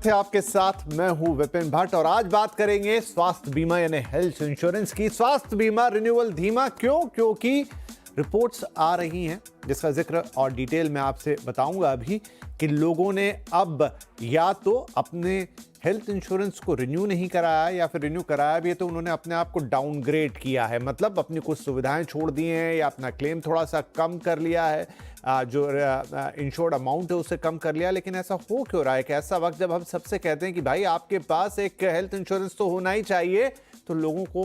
है आपके साथ, मैं हूं विपिन भट्ट और आज बात करेंगे स्वास्थ्य बीमा यानी हेल्थ इंश्योरेंस की। स्वास्थ्य बीमा रिन्यूअल धीमा क्यों? क्योंकि रिपोर्ट्स आ रही हैं जिसका जिक्र और डिटेल में आपसे बताऊंगा अभी कि लोगों ने अब या तो अपने हेल्थ इंश्योरेंस को रिन्यू नहीं कराया या फिर रिन्यू कराया भी है तो उन्होंने अपने आप को डाउनग्रेड किया है, मतलब अपनी कुछ सुविधाएं छोड़ दी हैं या अपना क्लेम थोड़ा सा कम कर लिया है, जो इंश्योर्ड अमाउंट है उसे कम कर लिया। लेकिन ऐसा हो क्यों रहा है कि ऐसा वक्त जब हम सबसे कहते हैं कि भाई आपके पास एक हेल्थ इंश्योरेंस तो होना ही चाहिए, तो लोगों को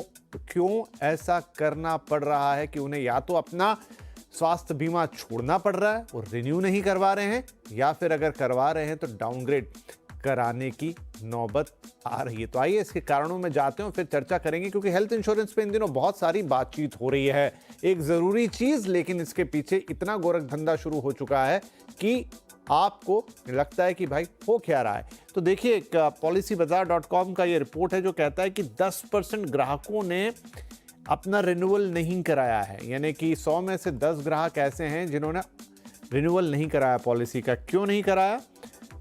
क्यों ऐसा करना पड़ रहा है कि उन्हें या तो अपना स्वास्थ्य बीमा छोड़ना पड़ रहा है और रिन्यू नहीं करवा रहे हैं या फिर अगर करवा रहे हैं तो डाउनग्रेड कराने की नौबत आ रही है। तो आइए इसके कारणों में जाते हैं और फिर चर्चा करेंगे, क्योंकि हेल्थ इंश्योरेंस पे इन दिनों बहुत सारी बातचीत हो रही है। एक जरूरी चीज, लेकिन इसके पीछे इतना गोरख धंधा शुरू हो चुका है कि आपको लगता है कि भाई हो क्या रहा है। तो देखिए, एक policybazaar.com का ये रिपोर्ट है जो कहता है कि 10% ग्राहकों ने अपना रिन्यूअल नहीं कराया है, यानी कि 100 में से 10 ग्राहक ऐसे हैं जिन्होंने रिन्यूअल नहीं कराया पॉलिसी का। क्यों नहीं कराया?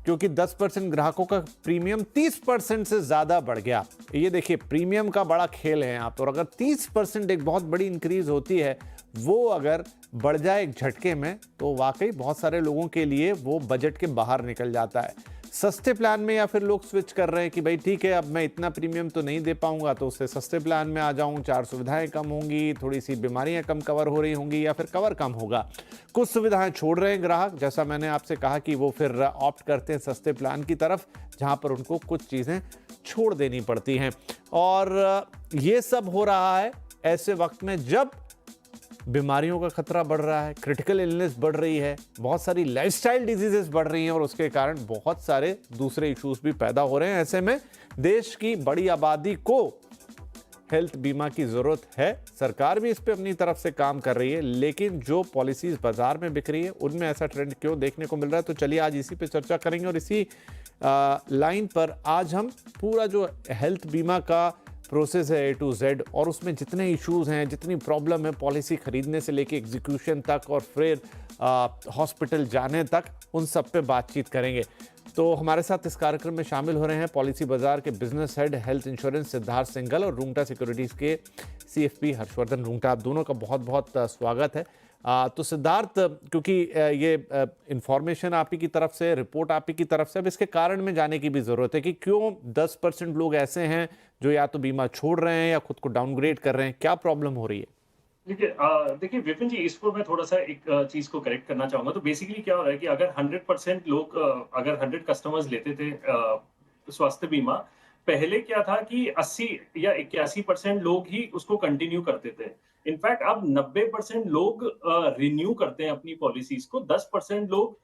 क्योंकि 10% ग्राहकों का प्रीमियम 30% से ज़्यादा बढ़ गया। ये देखिए, प्रीमियम का बड़ा खेल है यहाँ पर। अगर 30% एक बहुत बड़ी इंक्रीज होती है, वो अगर बढ़ जाए एक झटके में, तो वाकई बहुत सारे लोगों के लिए वो बजट के बाहर निकल जाता है। सस्ते प्लान में या फिर लोग स्विच कर रहे हैं कि भाई ठीक है, अब मैं इतना प्रीमियम तो नहीं दे पाऊंगा तो उससे सस्ते प्लान में आ जाऊं, 4 सुविधाएं कम होंगी, थोड़ी सी बीमारियां कम कवर हो रही होंगी या फिर कवर कम होगा। कुछ सुविधाएं छोड़ रहे हैं ग्राहक, जैसा मैंने आपसे कहा कि वो फिर ऑप्ट करते हैं सस्ते प्लान की तरफ, जहां पर उनको कुछ चीज़ें छोड़ देनी पड़ती हैं। और ये सब हो रहा है ऐसे वक्त में जब बीमारियों का खतरा बढ़ रहा है, क्रिटिकल इलनेस बढ़ रही है, बहुत सारी लाइफस्टाइल डिजीजेस बढ़ रही हैं और उसके कारण बहुत सारे दूसरे इश्यूज भी पैदा हो रहे हैं। ऐसे में देश की बड़ी आबादी को हेल्थ बीमा की जरूरत है। सरकार भी इस पे अपनी तरफ से काम कर रही है, लेकिन जो पॉलिसीज बाजार में बिक रही है उनमें ऐसा ट्रेंड क्यों देखने को मिल रहा है? तो चलिए आज इसी पे चर्चा करेंगे और इसी लाइन पर आज हम पूरा जो हेल्थ बीमा का प्रोसेस है A to Z और उसमें जितने इश्यूज हैं, जितनी प्रॉब्लम है पॉलिसी खरीदने से लेके एग्जीक्यूशन तक और फिर हॉस्पिटल जाने तक, उन सब पे बातचीत करेंगे। तो हमारे साथ इस कार्यक्रम में शामिल हो रहे हैं पॉलिसी बाजार के business head health insurance Siddharth Singhal और रूंगटा सिक्योरिटीज़ के CFP हर्षवर्धन रूंगटा। आप दोनों का बहुत बहुत स्वागत है। तो सिद्धार्थ, क्योंकि ये इंफॉर्मेशन आप ही की तरफ से, रिपोर्ट आप ही की तरफ से, अब इसके कारण में जाने की भी ज़रूरत है कि क्यों 10% लोग ऐसे हैं जो या तो बीमा छोड़ रहे हैं या खुद को डाउनग्रेड कर रहे हैं। क्या प्रॉब्लम हो रही है? देखिए विपिन जी, इसको मैं थोड़ा सा एक चीज को करेक्ट करना चाहूंगा। तो बेसिकली क्या हो रहा है कि अगर 100% लोग अगर 100 कस्टमर्स लेते थे स्वास्थ्य बीमा, पहले क्या था कि 80 या 81% लोग ही उसको कंटिन्यू करते थे। इनफैक्ट अब 90% लोग रिन्यू करते हैं अपनी पॉलिसीज को। 10% लोग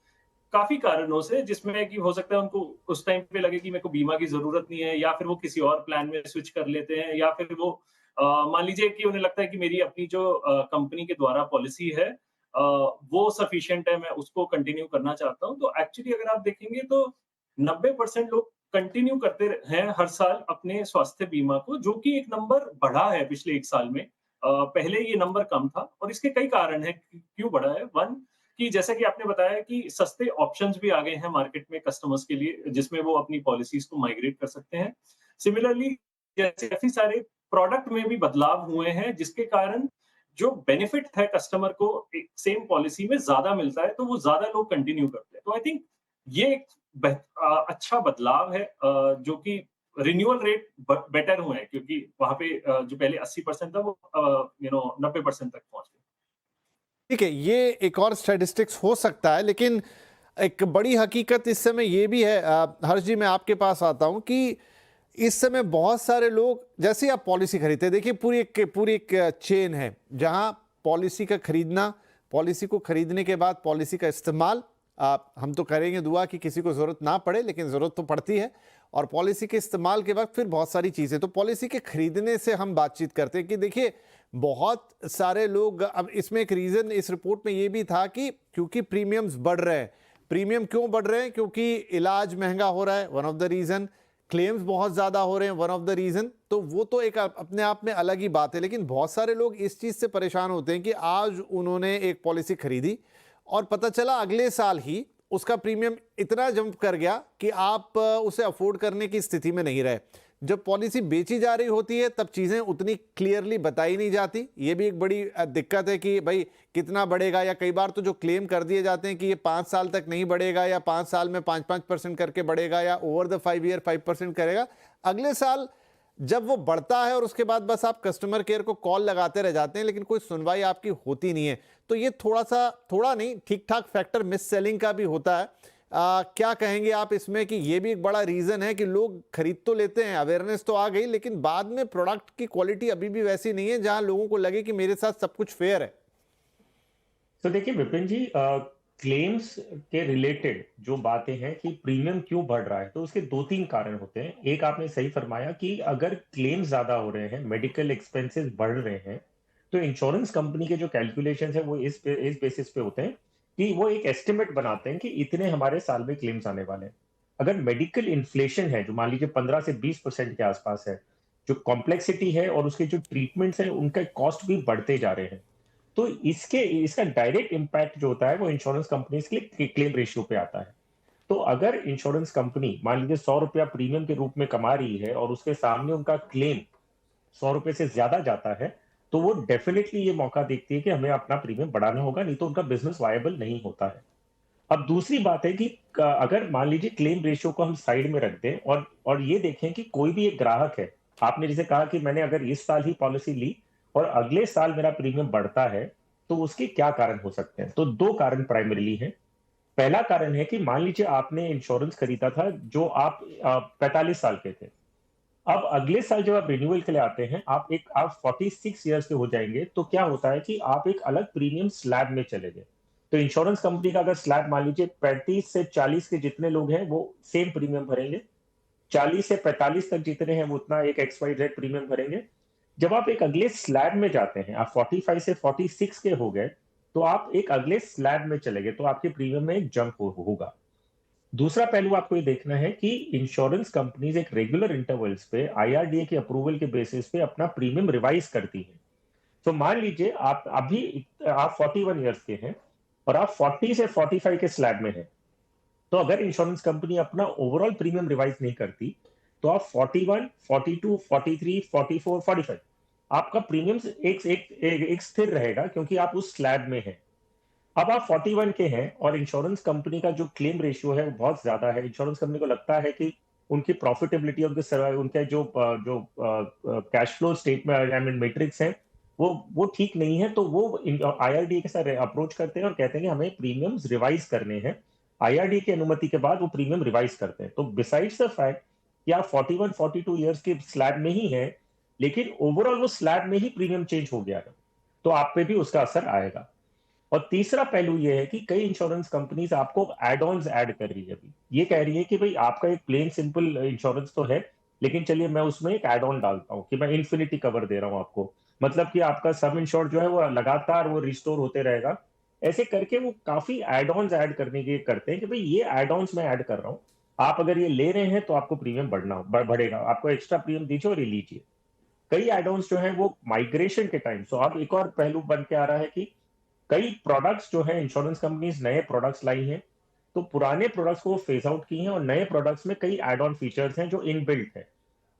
काफी कारणों से, जिसमें कि हो सकता है उनको उस टाइम पे लगे कि मेरे को बीमा की जरूरत नहीं है, या फिर वो किसी और प्लान में स्विच कर लेते हैं, या फिर वो मान लीजिए कि उन्हें लगता है कि मेरी अपनी जो कंपनी के द्वारा पॉलिसी है वो सफिशिएंट है, मैं उसको कंटिन्यू करना चाहता हूँ। तो एक्चुअली अगर आप देखेंगे तो 90% लोग कंटिन्यू करते हैं हर साल अपने स्वास्थ्य बीमा को, जो कि एक नंबर बढ़ा है पिछले 1 साल में। पहले ये नंबर कम था और इसके कई कारण है क्यों बढ़ा है। वन, कि जैसा कि आपने बताया कि सस्ते ऑप्शंस भी आ गए हैं मार्केट में कस्टमर्स के लिए, जिसमें वो अपनी पॉलिसीज को माइग्रेट कर सकते हैं। सिमिलरली जैसे काफी सारे प्रोडक्ट में भी बदलाव हुए हैं, जिसके कारण जो बेनिफिट है कस्टमर को एक सेम पॉलिसी में ज्यादा मिलता है, तो वो ज्यादा लोग कंटिन्यू करते हैं। तो आई थिंक ये एक अच्छा बदलाव है, जो कि रिन्यूअल रेट बेटर हुए हैं, क्योंकि वहां पे जो पहले 80% था वो 90% तक पहुंच गया। ठीक है, ये एक और स्टैटिस्टिक्स हो सकता है, लेकिन एक बड़ी हकीकत इस समय ये भी है, हर्ष जी मैं आपके पास आता हूं, कि इस समय बहुत सारे लोग, जैसे ही आप पॉलिसी खरीदते हैं, देखिए पूरी एक चेन है जहां पॉलिसी का खरीदना, पॉलिसी को खरीदने के बाद पॉलिसी का इस्तेमाल, हम तो करेंगे दुआ कि किसी को ज़रूरत ना पड़े, लेकिन ज़रूरत तो पड़ती है, और पॉलिसी के इस्तेमाल के बाद फिर बहुत सारी चीज़ें। तो पॉलिसी के खरीदने से हम बातचीत करते हैं कि देखिए बहुत सारे लोग, अब इसमें एक रीज़न इस रिपोर्ट में ये भी था कि क्योंकि प्रीमियम्स बढ़ रहे हैं। प्रीमियम क्यों बढ़ रहे हैं? क्योंकि इलाज महंगा हो रहा है, one of the reason. Claims बहुत ज़्यादा हो रहे हैं, वन ऑफ द रीज़न। तो वो तो एक अपने आप में अलग ही बात है, लेकिन बहुत सारे लोग इस चीज़ से परेशान होते हैं कि आज उन्होंने एक पॉलिसी खरीदी और पता चला अगले साल ही उसका प्रीमियम इतना जंप कर गया कि आप उसे अफोर्ड करने की स्थिति में नहीं रहे। जब पॉलिसी बेची जा रही होती है तब चीज़ें उतनी क्लियरली बताई नहीं जाती। ये भी एक बड़ी दिक्कत है कि भाई कितना बढ़ेगा, या कई बार तो जो क्लेम कर दिए जाते हैं कि ये 5 साल तक नहीं बढ़ेगा, या 5 साल में 5-5% करके बढ़ेगा, या ओवर द 5 ईयर 5% करेगा। अगले साल जब वो बढ़ता है और उसके बाद बस आप कस्टमर केयर को कॉल लगाते रह जाते हैं, लेकिन कोई सुनवाई आपकी होती नहीं है। तो ये थोड़ा नहीं, ठीक ठाक फैक्टर मिस सेलिंग का भी होता है। क्या कहेंगे आप इसमें कि ये भी एक बड़ा रीजन है कि लोग खरीद तो लेते हैं, अवेयरनेस तो आ गई, लेकिन बाद में प्रोडक्ट की क्वालिटी अभी भी वैसी नहीं है जहां लोगों को लगे कि मेरे साथ सब कुछ फेयर है। तो देखिए विपिन जी, क्लेम्स के रिलेटेड जो बातें हैं कि प्रीमियम क्यों बढ़ रहा है, तो उसके दो तीन कारण होते हैं। एक, आपने सही फरमाया कि अगर क्लेम्स ज्यादा हो रहे हैं, मेडिकल एक्सपेंसेस बढ़ रहे हैं, तो इंश्योरेंस कंपनी के जो कैलकुलेशंस है वो इस बेसिस पे होते हैं कि वो एक एस्टिमेट बनाते हैं कि इतने हमारे साल में क्लेम्स आने वाले हैं। अगर मेडिकल इन्फ्लेशन है जो मान लीजिए 15 से 20% के आसपास है, जो कॉम्प्लेक्सिटी है और उसके जो ट्रीटमेंट्स हैं उनका कॉस्ट भी बढ़ते जा रहे हैं, तो इसका डायरेक्ट इम्पैक्ट जो होता है वो इंश्योरेंस कंपनी के लिए क्लेम रेशियो पे आता है। तो अगर इंश्योरेंस कंपनी मान लीजिए 100 रुपया प्रीमियम के रूप में कमा रही है और उसके सामने उनका क्लेम 100 रुपए से ज्यादा जाता है, तो वो डेफिनेटली ये मौका देखती है कि हमें अपना प्रीमियम बढ़ाना होगा, नहीं तो उनका बिजनेस वायबल नहीं होता है। अब दूसरी बात है कि अगर मान लीजिए क्लेम रेशियो को हम साइड में रख दें और ये देखें कि कोई भी एक ग्राहक है, आपने जैसे कहा कि मैंने अगर इस साल ही पॉलिसी ली और अगले साल मेरा प्रीमियम बढ़ता है, तो उसके क्या कारण हो सकते हैं? तो दो कारण प्राइमरीली हैं। पहला कारण है कि मान लीजिए आपने इंश्योरेंस खरीदा था जो आप 45 साल के थे। अब अगले साल जब आप रिन्यूअल के लिए आते हैं, आप 46 ईयर्स के हो जाएंगे, तो क्या होता है कि आप एक अलग प्रीमियम स्लैब में चले गए। तो इंश्योरेंस कंपनी का अगर स्लैब मान लीजिए 35 से 40 के जितने लोग हैं वो सेम प्रीमियम भरेंगे, 40 से 45 तक जितने हैं वो उतना एक XYZ प्रीमियम भरेंगे। जब आप एक अगले स्लैब में जाते हैं, आप 45 से 46 के हो गए, तो आप एक अगले स्लैब में चले गए, तो आपके प्रीमियम में एक जंप होगा। दूसरा पहलू आपको ये देखना है कि इंश्योरेंस कंपनीज एक रेगुलर इंटरवल्स पे IRDA के अप्रूवल के बेसिस पे अपना प्रीमियम रिवाइज करती है। तो मान लीजिए आप 41 ईयर्स के हैं और आप 40 से 45 के स्लैब में हैं, तो अगर इंश्योरेंस कंपनी अपना ओवरऑल प्रीमियम रिवाइज नहीं करती, तो आप 41, 42, 43, 44, 45 आपका प्रीमियम एक स्थिर रहेगा क्योंकि आप उस स्लैब में हैं। अब आप 41 के हैं और इंश्योरेंस कंपनी का जो क्लेम रेशियो है वो बहुत ज्यादा है। इंश्योरेंस कंपनी को लगता है कि उनकी प्रॉफिटेबिलिटी, उनके जो cash flow statement I mean matrix हैं वो ठीक नहीं है, तो वो IRDA के साथ अप्रोच करते हैं और कहते हैं कि हमें प्रीमियम्स रिवाइज करने हैं। IRDA की अनुमति के बाद वो प्रीमियम रिवाइज करते हैं। तो बिसाइड्स द फैक्ट कि आप 41, 42 ईयर्स के स्लैब में ही हैं, लेकिन ओवरऑल वो स्लैब में ही प्रीमियम चेंज हो गया है, तो आप पे भी उसका असर आएगा। और तीसरा पहलू ये है कि कई इंश्योरेंस कंपनीज आपको एड ऑन्स ऐड कर रही है। अभी ये कह रही है कि भाई आपका एक प्लेन सिंपल इंश्योरेंस तो है, लेकिन चलिए मैं उसमें एक एड ऑन डालता हूँ कि मैं इन्फिनिटी कवर दे रहा हूँ आपको, मतलब कि आपका सम इंश्योर्ड जो है वो लगातार वो रिस्टोर होते रहेगा। ऐसे करके वो काफी एड ऑन्स ऐड करने के करते हैं कि भाई ये एड ऑन्स मैं ऐड कर रहा हूँ, आप अगर ये ले रहे हैं तो आपको प्रीमियम बढ़ेगा, आपको एक्स्ट्रा प्रीमियम दीजिए और ये लीजिए। कई एड ऑन्स जो है वो माइग्रेशन के टाइम, सो अब एक और पहलू बन के आ रहा है कि कई प्रोडक्ट्स जो है इंश्योरेंस कंपनीज नए प्रोडक्ट्स लाई हैं, तो पुराने प्रोडक्ट्स को फेज आउट की हैं और नए प्रोडक्ट्स में कई एड ऑन फीचर्स हैं जो इनबिल्ट है।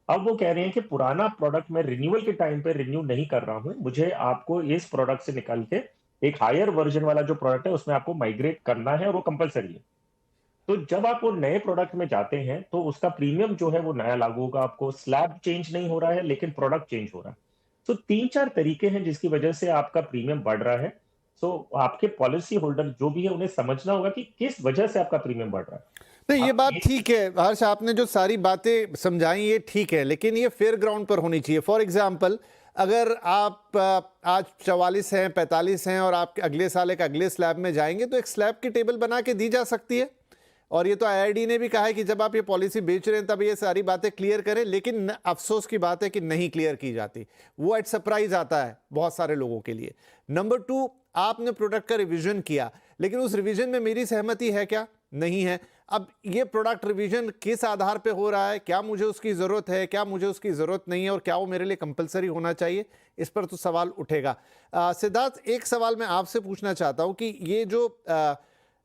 अब वो कह रहे हैं कि पुराना प्रोडक्ट मैं रिन्यूअल के टाइम पे रिन्यू नहीं कर रहा हूं, मुझे आपको इस प्रोडक्ट से निकाल के एक हायर वर्जन वाला जो प्रोडक्ट है उसमें आपको माइग्रेट करना है और वो कंपलसरी है। तो जब आप वो नए प्रोडक्ट में जाते हैं तो उसका प्रीमियम जो है वो नया लागू होगा, आपको स्लैब चेंज नहीं हो रहा है लेकिन प्रोडक्ट चेंज हो रहा है। तो 3-4 तरीके हैं जिसकी वजह से आपका प्रीमियम बढ़ रहा है। सो आपके पॉलिसी होल्डर जो भी है उन्हें समझना होगा कि किस वजह से आपका प्रीमियम बढ़ रहा है। नहीं, ये बात ठीक है हर्ष, आपने जो सारी बातें समझाई ये ठीक है, लेकिन ये फेयर ग्राउंड पर होनी चाहिए। फॉर एग्जाम्पल, अगर आप आज 44 हैं, 45 हैं और आप अगले साल एक अगले स्लैब में जाएंगे, तो एक स्लैब की टेबल बना के दी जा सकती है। और ये तो IRD ने भी कहा है कि जब आप ये पॉलिसी बेच रहे हैं तब ये सारी बातें क्लियर करें, लेकिन अफसोस की बात है कि नहीं क्लियर की जाती। वो एट सरप्राइज आता है बहुत सारे लोगों के लिए। नंबर 2, आपने प्रोडक्ट का रिवीजन किया, लेकिन उस रिवीजन में मेरी सहमति है क्या? नहीं है। अब ये प्रोडक्ट रिवीजन किस आधार पे हो रहा है? क्या मुझे उसकी ज़रूरत है, क्या मुझे उसकी ज़रूरत नहीं है, और क्या वो मेरे लिए कंपलसरी होना चाहिए? इस पर तो सवाल उठेगा। सिद्धार्थ, एक सवाल मैं आपसे पूछना चाहता हूँ कि ये जो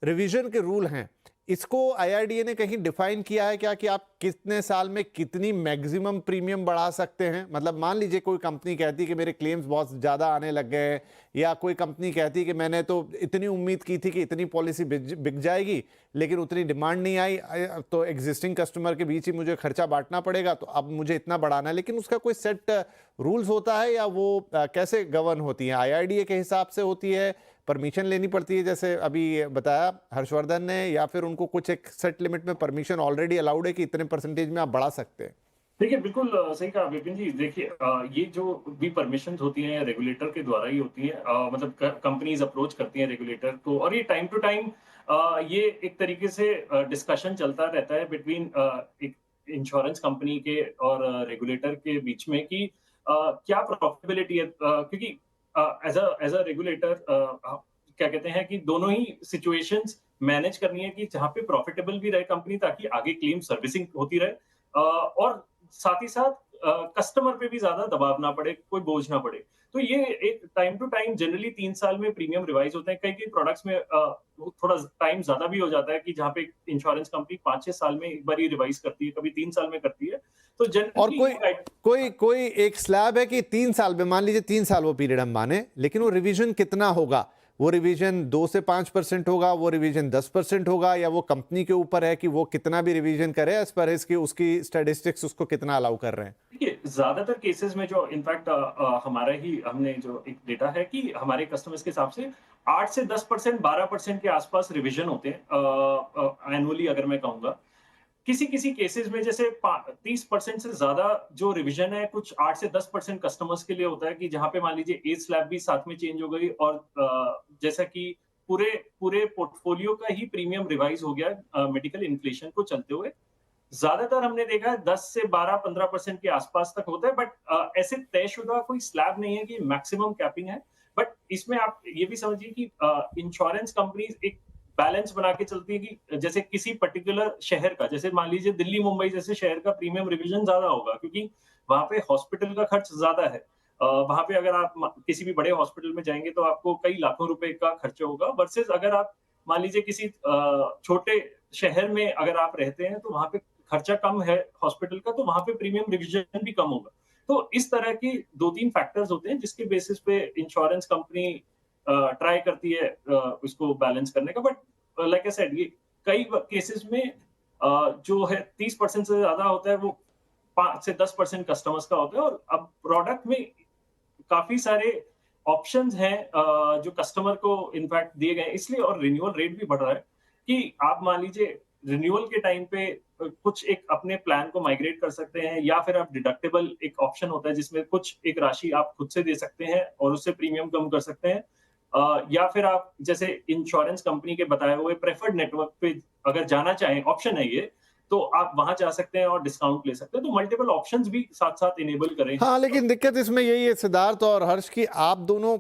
रिवीजन के रूल हैं, इसको IRDA ने कहीं डिफाइन किया है क्या कि आप कितने साल में कितनी मैक्सिमम प्रीमियम बढ़ा सकते हैं? मतलब मान लीजिए कोई कंपनी कहती कि मेरे क्लेम्स बहुत ज़्यादा आने लग गए हैं, या कोई कंपनी कहती कि मैंने तो इतनी उम्मीद की थी कि इतनी पॉलिसी बिक जाएगी लेकिन उतनी डिमांड नहीं आई, तो एग्जिस्टिंग कस्टमर के बीच ही मुझे खर्चा बांटना पड़ेगा, तो अब मुझे इतना बढ़ाना है। लेकिन उसका कोई सेट रूल्स होता है या वो कैसे गवर्न होती है? IRDA के हिसाब से होती है, परमिशन लेनी पड़ती है जैसे अभी बताया हर्षवर्धन ने, या फिर उनको कुछ एक सेट लिमिट में परमिशन ऑलरेडी अलाउड है कि इतने परसेंटेज में आप बढ़ा सकते हैं? देखिए, बिल्कुल सही कहा विपिन जी। देखिए ये जो भी परमिशंस होती हैं रेगुलेटर के द्वारा ही होती हैं। मतलब कंपनीज अप्रोच करती हैं रेगुलेटर को, और ये टाइम टू टाइम ये एक तरीके से डिस्कशन चलता रहता है बिटवीन एक इंश्योरेंस कंपनी के और रेगुलेटर के बीच में कि क्या प्रॉफिटेबिलिटी है। क्योंकि एज अ रेगुलेटर क्या कहते हैं कि दोनों ही सिचुएशंस मैनेज करनी है कि जहाँ पे प्रॉफिटेबल भी रहे कंपनी, ताकि आगे क्लेम सर्विसिंग होती रहे, और साथ ही साथ कस्टमर पे भी ज्यादा दबाव ना पड़े, कोई बोझ ना पड़े। तो ये एक टाइम टू टाइम जनरली 3 साल में प्रीमियम रिवाइज होते हैं। कई प्रोडक्ट्स में थोड़ा टाइम ज्यादा भी हो जाता है कि जहाँ पे इंश्योरेंस कंपनी 5-6 साल में एक बार ही रिवाइज करती है, कभी 3 साल में करती है। तो और कोई एक स्लैब है कि 3 साल में, मान लीजिए 3 साल वो पीरियड हम माने, लेकिन वो रिवीजन कितना होगा? वो रिवीजन 2 से 5% होगा, वो रिवीजन 10% होगा, या वो कंपनी के ऊपर है कि वो कितना भी रिवीजन करे एज पर इसकी उसकी स्टैटिस्टिक्स उसको कितना अलाउ कर रहे हैं? देखिए, ज्यादातर केसेस में जो इनफैक्ट हमारा ही हमने जो एक डेटा है कि हमारे कस्टमर्स के हिसाब से 8 से 10%, 12% के आसपास रिवीजन होते हैं एनुअली, अगर मैं कहूंगा। किसी केसेस में जैसे 30% से ज्यादा जो रिवीजन है, कुछ 8 से 10% कस्टमर्स के लिए होता है कि जहां पे मान लीजिए एज स्लैब भी साथ में चेंज हो गई, और जैसा कि पूरे पूरे पोर्टफोलियो का ही प्रीमियम रिवाइज हो गया मेडिकल इन्फ्लेशन को चलते हुए। ज्यादातर हमने देखा है 10 से 12-15% के आसपास तक होता है, बट ऐसे तयशुदा कोई स्लैब नहीं है कि मैक्सिमम कैपिंग है। बट इसमें आप ये भी समझिए कि इंश्योरेंस कंपनीज एक बैलेंस बना के चलती है कि जैसे किसी पर्टिकुलर शहर का, जैसे मान लीजिए दिल्ली मुंबई जैसे शहर का प्रीमियम रिवीजन ज्यादा होगा, क्योंकि वहां पे हॉस्पिटल का खर्च ज्यादा है। वहां पे अगर आप किसी भी बड़े हॉस्पिटल में जाएंगे तो आपको कई लाखों रुपए का खर्चा होगा, वर्सेस अगर आप मान लीजिए किसी छोटे शहर में अगर आप रहते हैं तो वहां पे खर्चा कम है हॉस्पिटल का, तो वहां पे प्रीमियम रिवीजन भी कम होगा। तो इस तरह की 2-3 फैक्टर्स होते हैं जिसके बेसिस पे इंश्योरेंस कंपनी ट्राई करती है उसको बैलेंस करने का। बट लाइक आई सेड, ये कई केसेस में जो है 30% से ज्यादा होता है, वो 5 से 10% कस्टमर्स का होता है। और अब प्रोडक्ट में काफी सारे ऑप्शंस हैं जो कस्टमर को इनफैक्ट दिए गए हैं, इसलिए और रिन्यूअल रेट भी बढ़ रहा है कि आप मान लीजिए रिन्यूअल के टाइम पे कुछ एक अपने प्लान को माइग्रेट कर सकते हैं, या फिर आप डिडक्टेबल एक ऑप्शन होता है जिसमें कुछ एक राशि आप खुद से दे सकते हैं और उससे प्रीमियम कम कर सकते हैं। या फिर आप जैसे इंश्योरेंस कंपनी के बताए हुए प्रेफर्ड नेटवर्क पे अगर जाना चाहें, ऑप्शन है ये, तो आप वहां जा सकते हैं और डिस्काउंट ले सकते हैं। तो मल्टीपल ऑप्शंस भी साथ साथ इनेबल करें। हाँ, लेकिन दिक्कत इसमें यही है सिद्धार्थ और हर्ष की, आप दोनों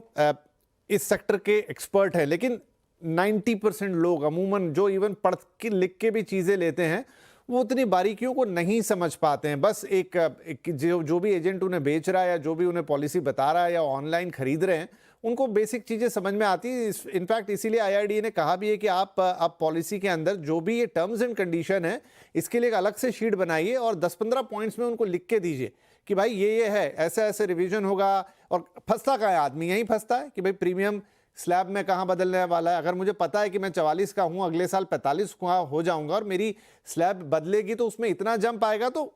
इस सेक्टर के एक्सपर्ट हैं, लेकिन 90% लोग अमूमन जो इवन पढ़ के लिख के भी चीज़ें लेते हैं, वो उतनी बारीकियों को नहीं समझ पाते हैं। बस एक जो भी एजेंट उन्हें बेच रहा है या जो भी उन्हें पॉलिसी बता रहा है या ऑनलाइन खरीद रहे हैं, उनको बेसिक चीज़ें समझ में आती है। इनफैक्ट इसीलिए IRDA ने कहा भी है कि आप पॉलिसी के अंदर जो भी ये टर्म्स एंड कंडीशन है, इसके लिए एक अलग से शीट बनाइए और 10-15 पॉइंट्स में उनको लिख के दीजिए कि भाई ये है, ऐसे ऐसे रिवीजन होगा। और फंसता कहाँ है आदमी? यहीं फंसता है कि भाई प्रीमियम स्लैब में कहाँ बदलने वाला है। अगर मुझे पता है कि मैं 44 का हूँ, अगले साल 45 का हो जाऊंगा और मेरी स्लैब बदलेगी तो उसमें इतना जंप आएगा, तो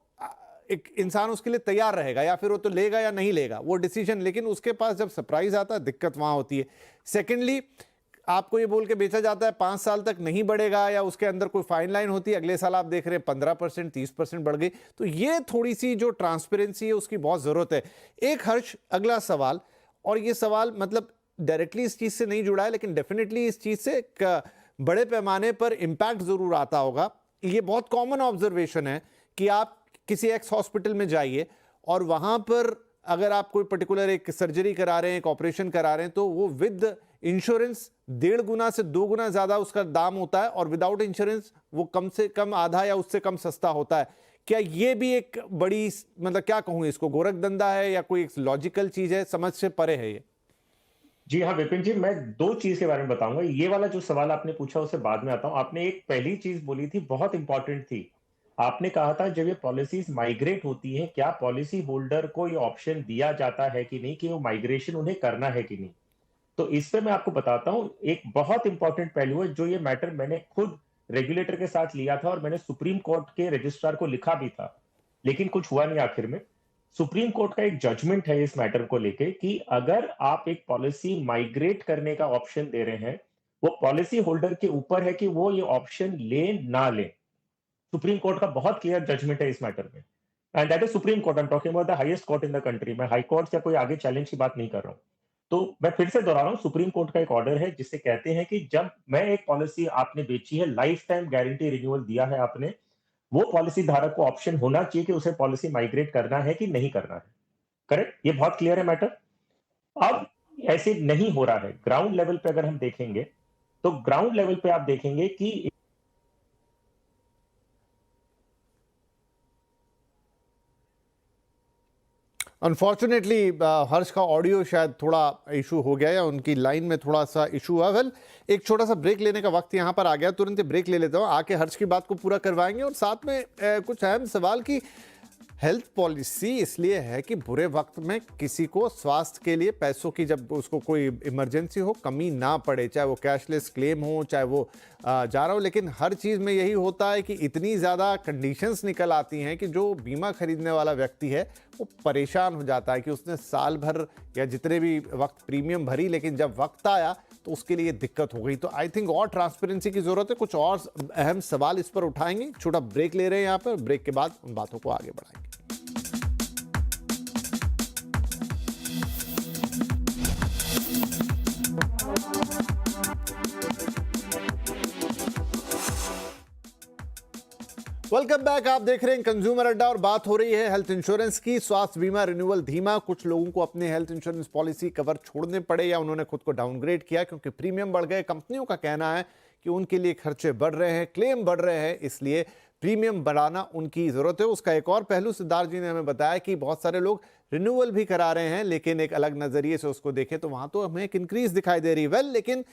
एक इंसान उसके लिए तैयार रहेगा, या फिर वो तो लेगा या नहीं लेगा वो डिसीजन। लेकिन उसके पास जब सरप्राइज आता है, दिक्कत वहाँ होती है। सेकेंडली, आपको ये बोल के बेचा जाता है 5 साल तक नहीं बढ़ेगा, या उसके अंदर कोई फाइन लाइन होती है, अगले साल आप देख रहे हैं 15%, 30% बढ़ गई। तो ये थोड़ी सी जो ट्रांसपेरेंसी है उसकी बहुत ज़रूरत है। एक हर्ष, अगला सवाल, और ये सवाल मतलब डायरेक्टली इस चीज़ से नहीं जुड़ा है, लेकिन डेफिनेटली इस चीज़ से एक बड़े पैमाने पर इम्पैक्ट ज़रूर आता होगा। ये बहुत कॉमन ऑब्जर्वेशन है कि आप किसी एक्स हॉस्पिटल में जाइए और वहाँ पर अगर आप कोई पर्टिकुलर एक सर्जरी करा रहे हैं, एक ऑपरेशन करा रहे हैं, तो वो विद इंश्योरेंस 1.5 गुना से 2 गुना ज़्यादा उसका दाम होता है, और विदाउट इंश्योरेंस वो कम से कम आधा या उससे कम सस्ता होता है। क्या ये भी एक बड़ी, मतलब क्या कहूँ इसको, गोरखधंधा है या कोई एक लॉजिकल चीज़ है? समझ से परे है ये? जी हाँ, विपिन जी, मैं 2 चीज़ के बारे में बताऊँगा। ये वाला जो सवाल आपने पूछा उससे बाद में आता हूँ। आपने एक पहली चीज़ बोली थी, बहुत इम्पोर्टेंट थी। आपने कहा था जब ये पॉलिसीज़ माइग्रेट होती हैं, क्या पॉलिसी होल्डर को ये ऑप्शन दिया जाता है कि नहीं कि वो माइग्रेशन उन्हें करना है कि नहीं? तो इस पे मैं आपको बताता हूँ, एक बहुत इम्पोर्टेंट पहलू है, जो ये मैटर मैंने खुद रेगुलेटर के साथ लिया था और मैंने सुप्रीम कोर्ट के रजिस्ट्रार को लिखा भी था। लेकिन कुछ हुआ नहीं आखिर में। सुप्रीम कोर्ट का एक जजमेंट है इस मैटर को लेके कि अगर आप एक पॉलिसी माइग्रेट करने का ऑप्शन दे रहे हैं, वो पॉलिसी होल्डर के ऊपर है कि वो ये ऑप्शन ले ना ले। सुप्रीम कोर्ट का बहुत क्लियर जजमेंट है इस मैटर में। And that is supreme court, I am talking about the highest court in the country. मैं हाई कोर्ट या कोई आगे चैलेंज की बात नहीं कर रहा हूँ। तो मैं फिर से दोहरा रहा हूँ, सुप्रीम कोर्ट का एक ऑर्डर है जिससे कहते हैं कि जब मैं एक पॉलिसी आपने बेची है, लाइफ टाइम गारंटी रिन्यूअल दिया है आपने, वो पॉलिसी धारक को ऑप्शन होना चाहिए कि उसे पॉलिसी माइग्रेट करना है कि नहीं करना है। करेक्ट? ये बहुत क्लियर है मैटर। अब ऐसे नहीं हो रहा है। ग्राउंड लेवल पे अगर हम देखेंगे, तो ग्राउंड लेवल पे आप देखेंगे कि अनफॉर्चुनेटली हर्ष का ऑडियो शायद थोड़ा इशू हो गया या उनकी लाइन में थोड़ा सा इशू हुआ। वेल, एक छोटा सा ब्रेक लेने का वक्त यहाँ पर आ गया, तुरंत ही ब्रेक ले लेता हूँ। आके हर्ष की बात को पूरा करवाएंगे और साथ में कुछ अहम सवाल की हेल्थ पॉलिसी इसलिए है कि बुरे वक्त में किसी को स्वास्थ्य के लिए पैसों की जब उसको कोई इमरजेंसी हो, कमी ना पड़े, चाहे वो कैशलेस क्लेम हो, चाहे वो जा रहा हो। लेकिन हर चीज़ में यही होता है कि इतनी ज़्यादा कंडीशंस निकल आती हैं कि जो बीमा खरीदने वाला व्यक्ति है वो परेशान हो जाता है कि उसने साल भर या जितने भी वक्त प्रीमियम भरी, लेकिन जब वक्त आया तो उसके लिए दिक्कत हो गई। तो आई थिंक और ट्रांसपेरेंसी की ज़रूरत है। कुछ और अहम सवाल इस पर उठाएंगे। छोटा ब्रेक ले रहे हैं यहाँ पर, ब्रेक के बाद उन बातों को आगे बढ़ाएंगे। Welcome back. आप देख रहे हैं कंज्यूमर अड्डा और बात हो रही है हेल्थ इंश्योरेंस की। स्वास्थ्य बीमा रिन्यूअल धीमा। कुछ लोगों को अपने हेल्थ इंश्योरेंस पॉलिसी कवर छोड़ने पड़े या उन्होंने खुद को डाउनग्रेड किया क्योंकि प्रीमियम बढ़ गए। कंपनियों का कहना है कि उनके लिए खर्चे बढ़ रहे हैं, क्लेम बढ़ रहे हैं, इसलिए प्रीमियम बढ़ाना उनकी ज़रूरत है। उसका एक और पहलू सिद्धार्थ जी ने हमें बताया कि बहुत सारे लोग रिन्यूअल भी करा रहे हैं, लेकिन एक अलग नज़रिए से उसको देखें तो वहाँ तो हमें एक इंक्रीज दिखाई दे रही है। वेल, लेकिन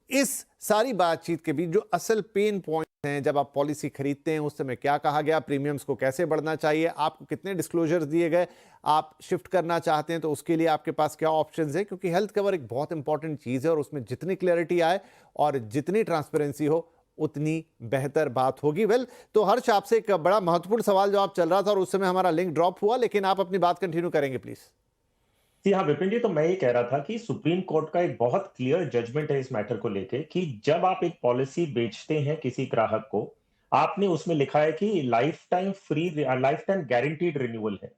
इस सारी बातचीत के बीच जो असल पेन पॉइंट हैं, जब आप पॉलिसी खरीदते हैं उस समय क्या कहा गया, प्रीमियम्स को कैसे बढ़ना चाहिए, आपको कितने डिस्क्लोजर्स दिए गए, आप शिफ्ट करना चाहते हैं तो उसके लिए आपके पास क्या ऑप्शंस हैं, क्योंकि हेल्थ कवर एक बहुत इंपॉर्टेंट चीज़ है और उसमें जितनी क्लैरिटी आए और जितनी ट्रांसपेरेंसी हो उतनी बेहतर बात होगी। वेल, तो हर्ष आपसे एक बड़ा महत्वपूर्ण सवाल जवाब चल रहा था और उस समय हमारा लिंक ड्रॉप हुआ, लेकिन आप अपनी बात कंटिन्यू करेंगे प्लीज। जी हाँ, विपिन जी, तो मैं ये कह रहा था कि सुप्रीम कोर्ट का एक बहुत क्लियर जजमेंट है इस मैटर को लेके कि जब आप एक पॉलिसी बेचते हैं किसी ग्राहक को, आपने उसमें लिखा है कि लाइफ टाइम गारंटीड रिन्यूअल है।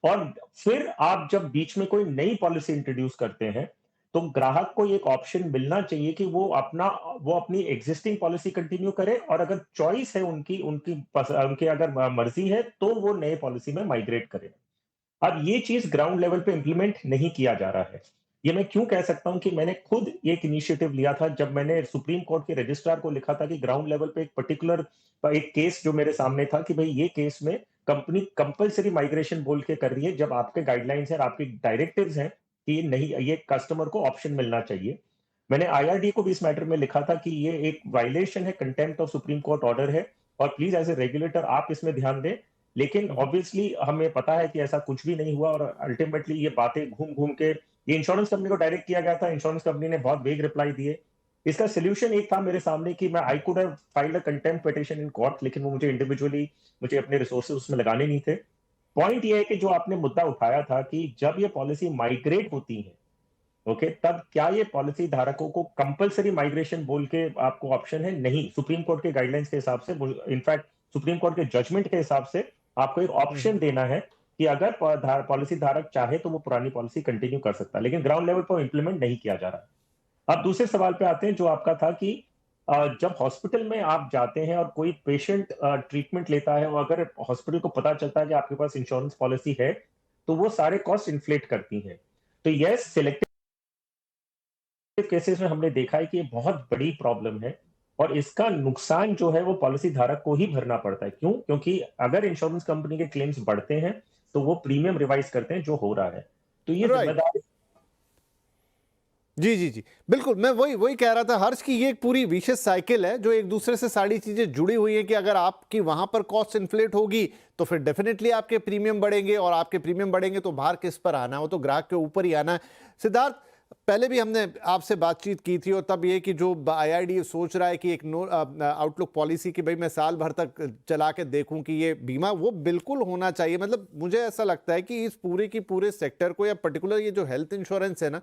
और फिर आप जब बीच में कोई नई पॉलिसी इंट्रोड्यूस करते हैं, तो ग्राहक को एक ऑप्शन मिलना चाहिए कि वो अपनी एग्जिस्टिंग पॉलिसी कंटिन्यू करे और अगर चॉइस है उनकी अगर मर्जी है तो वो नए पॉलिसी में माइग्रेट करे। अब ये चीज ग्राउंड लेवल पे इंप्लीमेंट नहीं किया जा रहा है। ये मैं क्यों कह सकता हूं कि मैंने खुद एक इनिशिएटिव लिया था जब मैंने सुप्रीम कोर्ट के रजिस्ट्रार को लिखा था कि ग्राउंड लेवल पे एक केस जो मेरे सामने था कि भाई ये केस में कंपनी कंपलसरी माइग्रेशन बोल के कर रही है, जब आपके गाइडलाइंस है और आपके डायरेक्टिव्स हैं कि ये कस्टमर को ऑप्शन मिलना चाहिए। मैंने आईआरडी को भी इस मैटर में लिखा था कि ये एक वायलेशन है, contempt of supreme court order है और प्लीज एज ए रेगुलेटर आप इसमें ध्यान दें। लेकिन ऑब्वियसली हमें पता है कि ऐसा कुछ भी नहीं हुआ और अल्टीमेटली ये बातें घूम घूम के ये इंश्योरेंस कंपनी को डायरेक्ट किया गया था। इंश्योरेंस कंपनी ने बहुत वेग रिप्लाई दिए। इसका सोल्यूशन एक था मेरे सामने कि मैं I could have filed a contempt petition in court, लेकिन वो मुझे अपने रिसोर्सेज उसमें लगाने नहीं थे। पॉइंट ये है कि जो आपने मुद्दा उठाया था कि जब ये पॉलिसी माइग्रेट होती है, ओके, तब क्या ये पॉलिसी धारकों को कंपलसरी माइग्रेशन बोल के आपको ऑप्शन है? नहीं, सुप्रीम कोर्ट के गाइडलाइंस के हिसाब से, इनफैक्ट सुप्रीम कोर्ट के जजमेंट के हिसाब से आपको एक ऑप्शन देना है कि अगर पॉलिसी धारक चाहे तो वो पुरानी पॉलिसी कंटिन्यू कर सकता है, लेकिन ग्राउंड लेवल पर इंप्लीमेंट नहीं किया जा रहा। अब दूसरे सवाल पे आते हैं जो आपका था कि जब हॉस्पिटल में आप जाते हैं और कोई पेशेंट ट्रीटमेंट लेता है और अगर हॉस्पिटल को पता चलता है कि आपके पास इंश्योरेंस पॉलिसी है तो वो सारे कॉस्ट इन्फ्लेट करती हैं। तो यस, सिलेक्टिव केसेस में हमने देखा है कि ये बहुत बड़ी प्रॉब्लम है और इसका नुकसान जो है वो पॉलिसी धारक को ही भरना पड़ता है। क्यों? क्योंकि अगर इंश्योरेंस कंपनी के क्लेम्स बढ़ते हैं तो वो प्रीमियम रिवाइज करते हैं जो हो रहा है। तो ये राइट। जिम्मेदारी जी जी जी, बिल्कुल। मैं वही वही कह रहा था हर्ष की ये एक पूरी विशेष साइकिल है जो एक दूसरे से सारी चीजें जुड़ी हुई है कि अगर आपकी वहां पर कॉस्ट इन्फ्लेट होगी तो फिर डेफिनेटली आपके प्रीमियम बढ़ेंगे, और आपके प्रीमियम बढ़ेंगे तो भार किस पर आना है, वो तो ग्राहक के ऊपर ही आना है। सिद्धार्थ, पहले भी हमने आपसे बातचीत की थी, और तब ये कि जो IRDAI सोच रहा है कि एक नो आउटलुक पॉलिसी की भाई मैं साल भर तक चला के देखूं कि ये बीमा, वो बिल्कुल होना चाहिए। मतलब मुझे ऐसा लगता है कि इस पूरे की पूरे सेक्टर को, या पर्टिकुलर ये जो हेल्थ इंश्योरेंस है ना,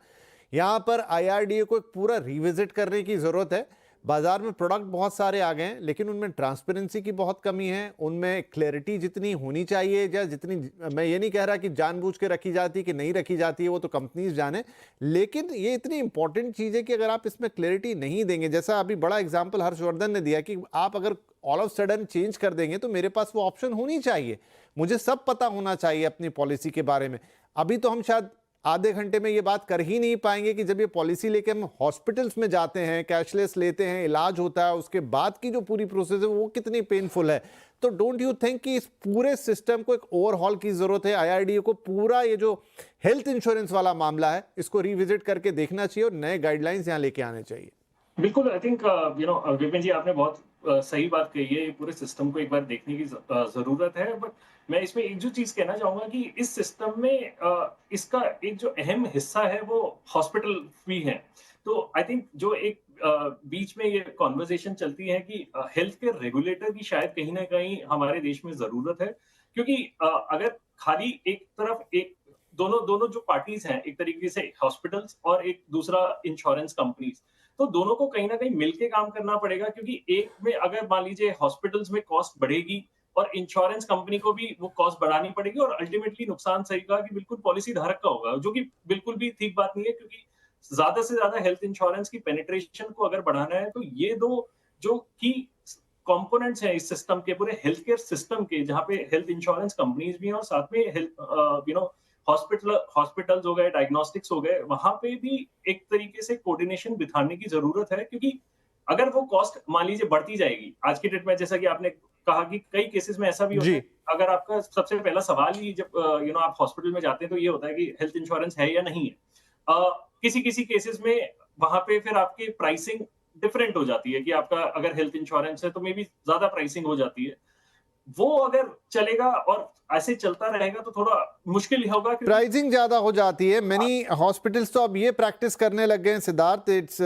यहाँ पर IRDAI को एक पूरा रिविजिट करने की ज़रूरत है। बाजार में प्रोडक्ट बहुत सारे आ गए हैं, लेकिन उनमें ट्रांसपेरेंसी की बहुत कमी है, उनमें क्लैरिटी जितनी होनी चाहिए, या जितनी, मैं ये नहीं कह रहा कि जानबूझ के रखी जाती है कि नहीं रखी जाती है, वो तो कंपनीज जाने, लेकिन ये इतनी इंपॉर्टेंट चीज़ है कि अगर आप इसमें क्लैरिटी नहीं देंगे, जैसा अभी बड़ा एग्जाम्पल हर्षवर्धन ने दिया कि आप अगर ऑल ऑफ सडन चेंज कर देंगे तो मेरे पास वो ऑप्शन होनी चाहिए, मुझे सब पता होना चाहिए अपनी पॉलिसी के बारे में। अभी तो हम शायद आधे घंटे में ये बात कर ही नहीं पाएंगे कि जब ये पॉलिसी लेके हम हॉस्पिटल्स में जाते हैं, कैशलेस लेते हैं, इलाज होता है, उसके बाद की जो पूरी प्रोसेस है वो कितनी पेनफुल है। तो डोंट यू थिंक कि इस पूरे सिस्टम को एक ओवरहॉल की जरूरत है? IRDAI को पूरा ये जो हेल्थ इंश्योरेंस वाला मामला है इसको रिविजिट करके देखना चाहिए और नए गाइडलाइंस यहाँ लेके आने चाहिए। बिल्कुल, आई थिंक विपिन जी, आपने बहुत सही बात कही है। ये पूरे सिस्टम को एक बार देखने की जरूरत है। बट मैं इसमें एक जो चीज कहना चाहूंगा कि इस सिस्टम में इसका एक जो अहम हिस्सा है वो हॉस्पिटल फी है। तो आई थिंक जो एक बीच में ये कॉन्वर्सेशन चलती है कि हेल्थ केयर रेगुलेटर की शायद कहीं ना कहीं हमारे देश में जरूरत है, क्योंकि अगर खाली एक तरफ एक दोनों दोनों जो पार्टीज हैं, एक तरीके से हॉस्पिटल्स और एक दूसरा इंश्योरेंस कंपनीज, तो दोनों को कहीं ना कहीं मिलके काम करना पड़ेगा। क्योंकि एक में अगर मान लीजिए हॉस्पिटल्स में कॉस्ट बढ़ेगी और इंश्योरेंस कंपनी को भी वो कॉस्ट बढ़ानी पड़ेगी, और अल्टीमेटली नुकसान सही कहा कि बिल्कुल पॉलिसी धारक का होगा, जो कि बिल्कुल भी ठीक बात नहीं है। क्योंकि ज्यादा से ज्यादा हेल्थ इंश्योरेंस की पेनिट्रेशन को अगर बढ़ाना है तो ये दो जो की कंपोनेंट्स हैं इस सिस्टम के, पूरे हेल्थ केयर सिस्टम के, जहाँ पे हेल्थ इंश्योरेंस कंपनीज भी हैं और साथ में हेल्थ हॉस्पिटल्स हो गए, डायग्नोस्टिक्स हो गए, वहां पे भी एक तरीके से कोऑर्डिनेशन बिठाने की जरूरत है। क्योंकि अगर वो कॉस्ट मान लीजिए बढ़ती जाएगी आज की डेट में, जैसा कि आपने कहा कि कई केसेस में ऐसा भी होता है, अगर आपका सबसे पहला सवाल ही जब आप हॉस्पिटल में जाते हैं तो ये होता है कि हेल्थ इंश्योरेंस है या नहीं है। किसी किसी केसेस में वहां पे फिर आपकी प्राइसिंग डिफरेंट हो जाती है कि आपका अगर हेल्थ इंश्योरेंस है तो मे बी ज्यादा प्राइसिंग हो जाती है। वो अगर चलेगा और ऐसे चलता रहेगा तो थोड़ा मुश्किल होगा, प्राइसिंग ज्यादा हो जाती है। मेनी हॉस्पिटल्स तो अब ये प्रैक्टिस करने लग गए हैं सिद्धार्थ, इट्स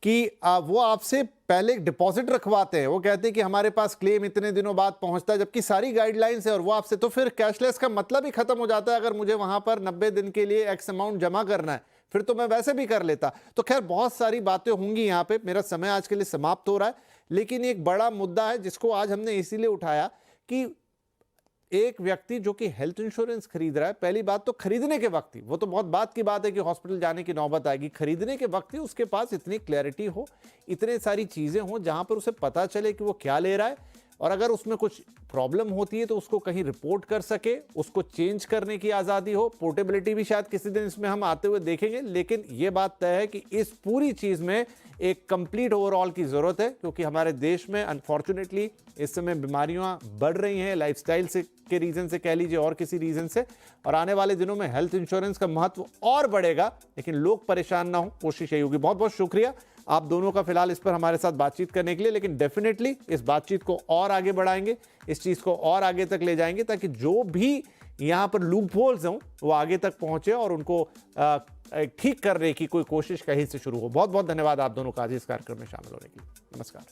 कि वो आपसे पहले डिपॉजिट रखवाते हैं। वो कहते हैं कि हमारे पास क्लेम इतने दिनों बाद पहुंचता है, जबकि सारी गाइडलाइंस है, और वो आपसे, तो फिर कैशलेस का मतलब ही खत्म हो जाता है। अगर मुझे वहां पर 90 दिन के लिए एक्स अमाउंट जमा करना है फिर तो मैं वैसे भी कर लेता। तो खैर बहुत सारी बातें होंगी यहाँ पे। मेरा समय आज के लिए समाप्त हो रहा है, लेकिन एक बड़ा मुद्दा है जिसको आज हमने इसीलिए उठाया कि एक व्यक्ति जो कि हेल्थ इंश्योरेंस खरीद रहा है, पहली बात तो खरीदने के वक्त ही, वो तो बहुत बात की बात है कि हॉस्पिटल जाने की नौबत आएगी, खरीदने के वक्त ही उसके पास इतनी क्लैरिटी हो, इतने सारी चीजें हो जहां पर उसे पता चले कि वो क्या ले रहा है, और अगर उसमें कुछ प्रॉब्लम होती है तो उसको कहीं रिपोर्ट कर सके, उसको चेंज करने की आज़ादी हो। पोर्टेबिलिटी भी शायद किसी दिन इसमें हम आते हुए देखेंगे, लेकिन ये बात तय है कि इस पूरी चीज़ में एक कंप्लीट ओवरऑल की ज़रूरत है, क्योंकि हमारे देश में अनफॉर्चुनेटली इस समय बीमारियां बढ़ रही हैं, लाइफस्टाइल से के रीज़न से कह लीजिए और किसी रीज़न से, और आने वाले दिनों में हेल्थ इंश्योरेंस का महत्व और बढ़ेगा, लेकिन लोग परेशान ना हो, कोशिश यही होगी। बहुत बहुत शुक्रिया आप दोनों का फिलहाल इस पर हमारे साथ बातचीत करने के लिए, लेकिन डेफिनेटली इस बातचीत को और आगे बढ़ाएंगे, इस चीज़ को और आगे तक ले जाएंगे, ताकि जो भी यहाँ पर लूप होल्स हों वो आगे तक पहुँचे और उनको ठीक करने की कोई कोशिश कहीं से शुरू हो। बहुत बहुत धन्यवाद आप दोनों का आज इस कार्यक्रम में शामिल होने के लिए। नमस्कार।